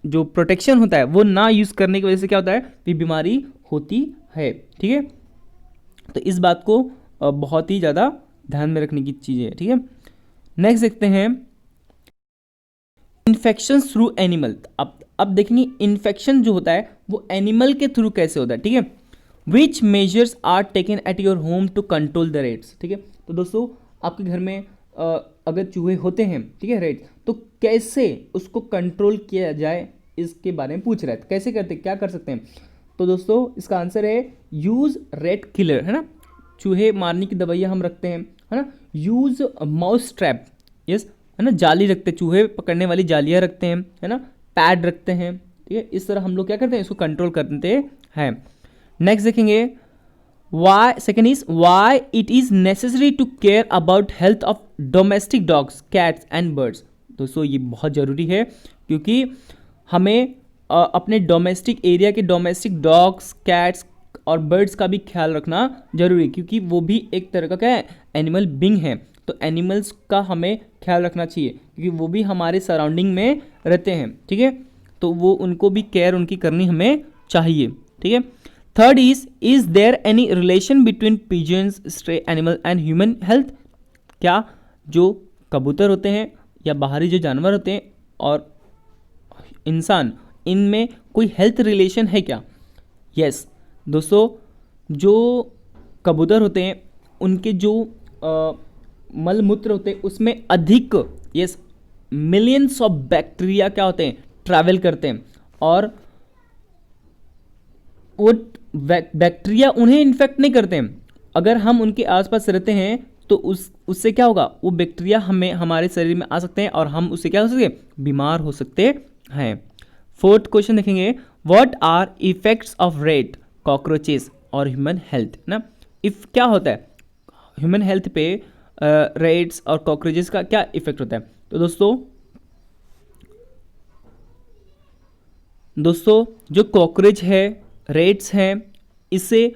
जो प्रोटेक्शन होता है वो ना यूज़ करने की वजह से क्या होता है ये बीमारी होती है, ठीक है। तो इस बात को बहुत ही ज़्यादा ध्यान में रखने की चीज़ है, ठीक है। नेक्स्ट देखते हैं इन्फेक्शन थ्रू एनिमल। अब देखेंगे इन्फेक्शन जो होता है वो एनिमल के थ्रू कैसे होता है, ठीक है। Which measures are taken at your home to control the rats, ठीक है। तो दोस्तों आपके घर में अगर चूहे होते हैं, ठीक है, रेट्स, तो कैसे उसको कंट्रोल किया जाए इसके बारे में पूछ रहा है, कैसे करते क्या कर सकते हैं। तो दोस्तों इसका आंसर है यूज़ रेट किलर, है ना, चूहे मारने की दवाइयाँ हम रखते हैं, है ना। यूज़ माउस ट्रैप, यस, है ना, जाली रखते हैं, चूहे पकड़ने वाली जालियाँ रखते हैं, है ना, पैड रखते हैं, ठीक है। इस तरह हम लोग क्या करते हैं इसको कंट्रोल करते हैं। नेक्स्ट देखेंगे why, second is why it is necessary to care about health of domestic dogs, cats and birds. दोस्तों ये बहुत ज़रूरी है क्योंकि हमें अपने डोमेस्टिक एरिया के डोमेस्टिक डॉग्स, कैट्स और बर्ड्स का भी ख्याल रखना जरूरी है, क्योंकि वो भी एक तरह का क्या है एनिमल बीइंग है। तो एनिमल्स का हमें ख्याल रखना चाहिए क्योंकि वो भी हमारे सराउंडिंग में रहते हैं, ठीक है। तो वो उनको भी केयर उनकी करनी हमें चाहिए, ठीक है। Third is there any relation between pigeons, stray animal and human health. क्या जो कबूतर होते हैं या बाहरी जो जानवर होते हैं और इंसान, इनमें कोई हेल्थ रिलेशन है क्या? यस दोस्तों, जो कबूतर होते हैं उनके जो मल मूत्र होते हैं उसमें अधिक मिलियंस ऑफ बैक्टीरिया क्या होते हैं ट्रैवल करते हैं, और वो बैक्टीरिया उन्हें इन्फेक्ट नहीं करते हैं। अगर हम उनके आसपास रहते हैं तो उससे क्या होगा, वो बैक्टीरिया हमें हमारे शरीर में आ सकते हैं और हम उससे क्या हो सकते हैं, बीमार हो सकते हैं। फोर्थ क्वेश्चन देखेंगे, what are effects of rat, cockroaches और ह्यूमन हेल्थ ना। इफ क्या होता है ह्यूमन हेल्थ पे रेट्स और कॉकरोचेस का क्या इफेक्ट होता है। तो दोस्तों जो कॉकरोच है, रेट्स हैं, इससे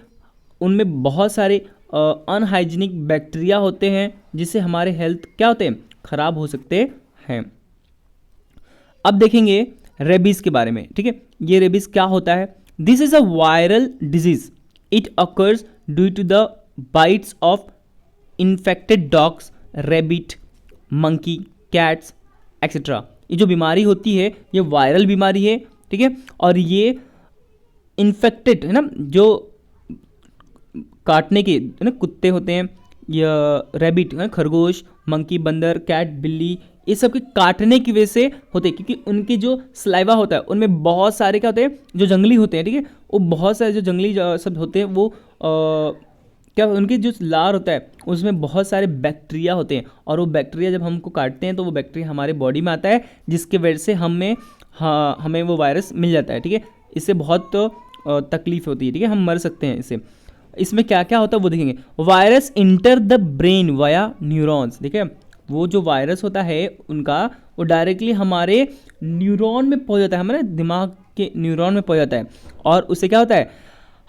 उनमें बहुत सारे अनहाइजीनिक बैक्टीरिया होते हैं जिससे हमारे हेल्थ क्या होते हैं, खराब हो सकते हैं। अब देखेंगे रेबीज के बारे में, ठीक है। ये रेबीज क्या होता है, this is a viral disease, it occurs due to the bites of infected dogs, rabbit, monkey, cats etcetera. ये जो बीमारी होती है ये वायरल बीमारी है, ठीक है, और ये इन्फेक्टेड है ना, जो काटने के है ना कुत्ते होते हैं या रैबिट है, खरगोश, मंकी, बंदर, कैट, बिल्ली, ये सब के काटने की वजह से होते हैं, क्योंकि उनके जो सलाइवा होता है उनमें बहुत सारे क्या होते हैं, जो जंगली होते हैं, ठीक है, वो बहुत सारे जो जंगली सब होते हैं वो क्या उनके जो लार होता है उसमें बहुत सारे बैक्टीरिया होते हैं, और वो बैक्टीरिया जब हमको काटते हैं तो वो बैक्टीरिया हमारे बॉडी में आता है, जिसके वजह से हमें वो वायरस मिल जाता है, ठीक है। इससे बहुत तकलीफ होती है, ठीक है, हम मर सकते हैं इससे। इसमें क्या क्या होता है वो देखेंगे। Virus enter the brain via neurons, ठीक है, वो जो वायरस होता है उनका वो डायरेक्टली हमारे न्यूरॉन में पहुंच जाता है, हमारे दिमाग के न्यूरॉन में पहुंच जाता है और उससे क्या होता है,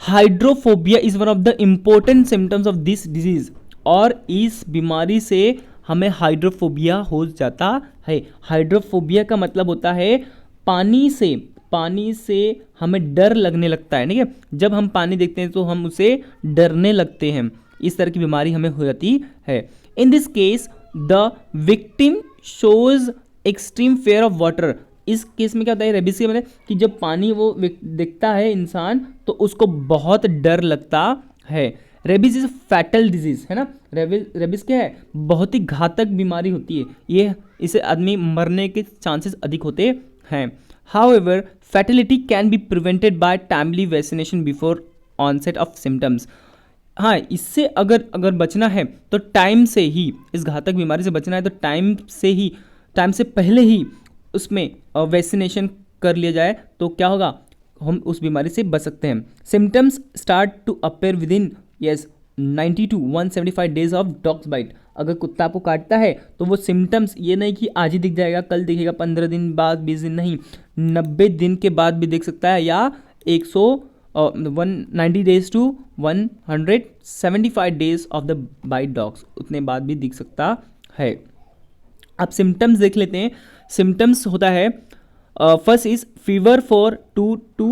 hydrophobia is one of the important symptoms of this disease. और इस बीमारी से हमें हाइड्रोफोबिया हो जाता है। हाइड्रोफोबिया का मतलब होता है पानी से हमें डर लगने लगता है, ठीक है। जब हम पानी देखते हैं तो हम उसे डरने लगते हैं, इस तरह की बीमारी हमें हो जाती है। In this case the victim shows extreme fair of water. इस केस में क्या होता है, रेबिस के मतलब कि जब पानी वो देखता है इंसान तो उसको बहुत डर लगता है। रेबिस इज फैटल डिजीज, है ना। रेबिस क्या है, बहुत ही घातक बीमारी होती है, ये इसे आदमी मरने के चांसेस अधिक होते हैं। However fatality can be prevented by timely vaccination before onset of symptoms. हाँ, इससे अगर बचना है तो टाइम से ही, इस घातक बीमारी से बचना है तो टाइम से पहले ही उसमें वैक्सीनेशन कर लिया जाए तो क्या होगा, हम उस बीमारी से बच सकते हैं। Symptoms start to appear within 90 to 175 days of dogs bite. अगर कुत्ता आपको काटता है तो वो सिम्टम्स ये नहीं कि आज ही दिख जाएगा, कल दिखेगा, 15 दिन बाद, 20 दिन नहीं, 90 दिन के बाद भी दिख सकता है, या 190 days to 175 days of the bite dogs, उतने बाद भी दिख सकता है। अब सिम्टम्स देख लेते हैं। सिम्टम्स होता है, first is fever for 2 to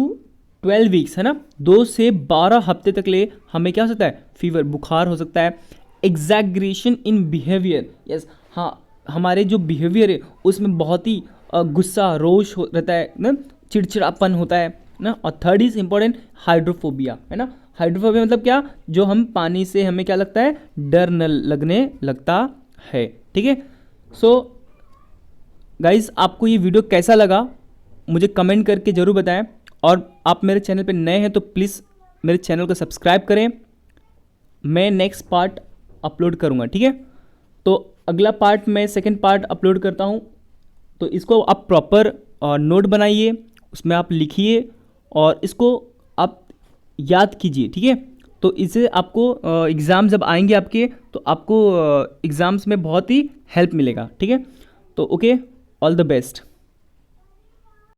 12 weeks, है ना। 2 से 12 हफ्ते तक ले हमें क्या हो सकता है, फीवर, बुखार हो सकता है। एग्जैग्रेशन इन बिहेवियर, यस, हाँ, हमारे जो बिहेवियर है उसमें बहुत ही गुस्सा, रोष रहता है ना, चिड़चिड़ापन होता है ना। और थर्ड इज इंपॉर्टेंट, हाइड्रोफोबिया, है ना। हाइड्रोफोबिया मतलब क्या, जो हम पानी से हमें क्या लगता है, डर न लगने लगता है, ठीक है। सो गाइज, आपको ये वीडियो कैसा लगा मुझे कमेंट करके ज़रूर बताएं, और आप मेरे चैनल पे नए हैं तो प्लीज़ मेरे चैनल को सब्सक्राइब करें। मैं नेक्स्ट पार्ट अपलोड करूँगा, ठीक है। तो अगला पार्ट मैं सेकंड पार्ट अपलोड करता हूँ, तो इसको आप प्रॉपर नोट बनाइए, उसमें आप लिखिए और इसको आप याद कीजिए, ठीक है। तो इससे आपको एग्ज़ाम जब आएंगे आपके तो आपको एग्ज़ाम्स में बहुत ही हेल्प मिलेगा, ठीक है। तो ओके, ऑल द बेस्ट।